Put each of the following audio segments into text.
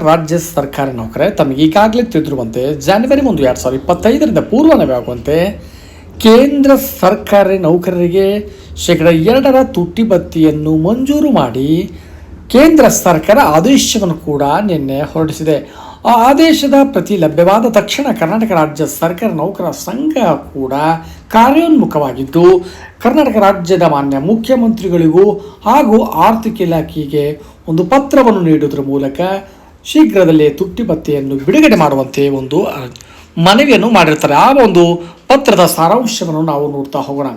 ರಾಜ್ಯ ಸರ್ಕಾರಿ ನೌಕರೇ ತಮಗೆ ಈಗಾಗಲೇ ತಿಳಿದಿರುವಂತೆ ಜನವರಿ 1, 2025ರಿಂದ ಪೂರ್ವನವಾಗುವಂತೆ ಕೇಂದ್ರ ಸರ್ಕಾರಿ ನೌಕರರಿಗೆ ಶೇಕಡ 2 ತುಟ್ಟಿ ಭತ್ಯೆಯನ್ನು ಮಂಜೂರು ಮಾಡಿ ಕೇಂದ್ರ ಸರ್ಕಾರ ಆದೇಶವನ್ನು ಕೂಡ ನಿನ್ನೆ ಹೊರಡಿಸಿದೆ. ಆ ಆದೇಶದ ಪ್ರತಿ ಲಭ್ಯವಾದ ತಕ್ಷಣ ಕರ್ನಾಟಕ ರಾಜ್ಯ ಸರ್ಕಾರಿ ನೌಕರರ ಸಂಘ ಕೂಡ ಕಾರ್ಯೋನ್ಮುಖವಾಗಿದ್ದು ಕರ್ನಾಟಕ ರಾಜ್ಯದ ಮಾನ್ಯ ಮುಖ್ಯಮಂತ್ರಿಗಳಿಗೂ ಹಾಗೂ ಆರ್ಥಿಕ ಇಲಾಖೆಗೆ ಒಂದು ಪತ್ರವನ್ನು ನೀಡುವುದರ ಮೂಲಕ ಶೀಘ್ರದಲ್ಲೇ ತುಟ್ಟಿ ಭತ್ಯೆಯನ್ನು ಬಿಡುಗಡೆ ಮಾಡುವಂತೆ ಒಂದು ಮನವಿಯನ್ನು ಮಾಡಿರ್ತಾರೆ. ಆ ಒಂದು ಪತ್ರದ ಸಾರಾಂಶವನ್ನು ನಾವು ನೋಡ್ತಾ ಹೋಗೋಣ.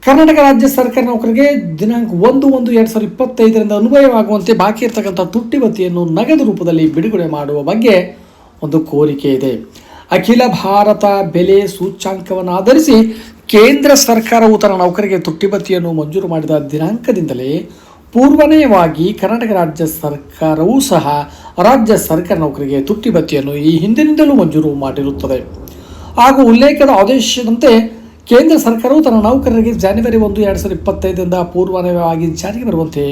ಕರ್ನಾಟಕ ರಾಜ್ಯ ಸರ್ಕಾರಿ ನೌಕರರಿಗೆ ದಿನಾಂಕ 1/1/2025ರಿಂದ ಅನ್ವಯವಾಗುವಂತೆ ಬಾಕಿ ಇರತಕ್ಕಂಥ ತುಟ್ಟಿ ಭತ್ಯೆಯನ್ನು ನಗದು ರೂಪದಲ್ಲಿ ಬಿಡುಗಡೆ ಮಾಡುವ ಬಗ್ಗೆ ಒಂದು ಕೋರಿಕೆ ಇದೆ. ಅಖಿಲ ಭಾರತ ಬೆಲೆ ಸೂಚ್ಯಾಂಕವನ್ನು ಆಧರಿಸಿ ಕೇಂದ್ರ ಸರ್ಕಾರವು ತನ್ನ ನೌಕರಿಗೆ ತುಟ್ಟಿ ಭತ್ಯೆಯನ್ನು ಮಂಜೂರು ಮಾಡಿದ ದಿನಾಂಕದಿಂದಲೇ ಪೂರ್ವನಯವಾಗಿ ಕರ್ನಾಟಕ ರಾಜ್ಯ ಸರ್ಕಾರವೂ ಸಹ ರಾಜ್ಯ ಸರ್ಕಾರಿ ನೌಕರಿಗೆ ತುಟ್ಟಿ ಭತ್ಯೆಯನ್ನು ಈ ಹಿಂದಿನಿಂದಲೂ ಮಂಜೂರು ಮಾಡಿರುತ್ತದೆ. ಹಾಗೂ ಉಲ್ಲೇಖದ ಆದೇಶದಂತೆ ಕೇಂದ್ರ ಸರ್ಕಾರವು ತನ್ನ ನೌಕರರಿಗೆ ಜನವರಿ 1, 2025ರಿಂದ ಪೂರ್ವನಯವಾಗಿ ಜಾರಿಗೆ ಬರುವಂತೆ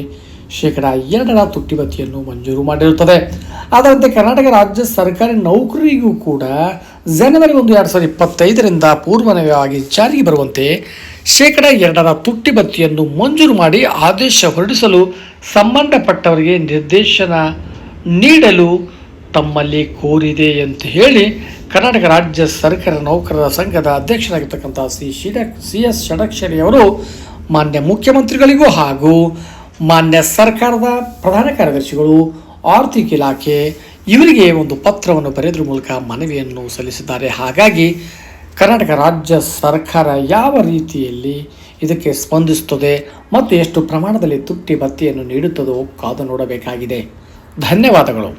ಶೇಕಡ 2 ತುಟ್ಟಿ ಭತ್ಯೆಯನ್ನು ಮಂಜೂರು ಮಾಡಿರುತ್ತದೆ. ಅದರಂತೆ ಕರ್ನಾಟಕ ರಾಜ್ಯ ಸರ್ಕಾರಿ ನೌಕರರಿಗೂ ಕೂಡ ಜನವರಿ 1, 2025ರಿಂದ ಪೂರ್ವನಯವಾಗಿ ಜಾರಿಗೆ ಬರುವಂತೆ ಶೇಕಡ 2 ತುಟ್ಟಿ ಭತ್ಯೆಯನ್ನು ಮಂಜೂರು ಮಾಡಿ ಆದೇಶ ಹೊರಡಿಸಲು ಸಂಬಂಧಪಟ್ಟವರಿಗೆ ನಿರ್ದೇಶನ ನೀಡಲು ತಮ್ಮಲ್ಲಿ ಕೋರಿದೆ ಅಂತ ಹೇಳಿ ಕರ್ನಾಟಕ ರಾಜ್ಯ ಸರ್ಕಾರ ನೌಕರರ ಸಂಘದ ಅಧ್ಯಕ್ಷರಾಗಿರ್ತಕ್ಕಂಥ ಸಿ.ಎಸ್. ಷಡಕ್ಷರಿ ಅವರು ಮಾನ್ಯ ಮುಖ್ಯಮಂತ್ರಿಗಳಿಗೂ ಹಾಗೂ ಮಾನ್ಯ ಸರ್ಕಾರದ ಪ್ರಧಾನ ಕಾರ್ಯದರ್ಶಿಗಳು, ಆರ್ಥಿಕ ಇಲಾಖೆ ಇವರಿಗೆ ಒಂದು ಪತ್ರವನ್ನು ಬರೆಯುವ ಮೂಲಕ ಮನವಿಯನ್ನು ಸಲ್ಲಿಸಿದ್ದಾರೆ. ಹಾಗಾಗಿ ಕರ್ನಾಟಕ ರಾಜ್ಯ ಸರ್ಕಾರ ಯಾವ ರೀತಿಯಲ್ಲಿ ಇದಕ್ಕೆ ಸ್ಪಂದಿಸುತ್ತದೆ ಮತ್ತು ಎಷ್ಟು ಪ್ರಮಾಣದಲ್ಲಿ ತುಟ್ಟಿ ಭತ್ಯೆಯನ್ನು ನೀಡುತ್ತದೋ ಕಾದು ನೋಡಬೇಕಾಗಿದೆ. ಧನ್ಯವಾದಗಳು.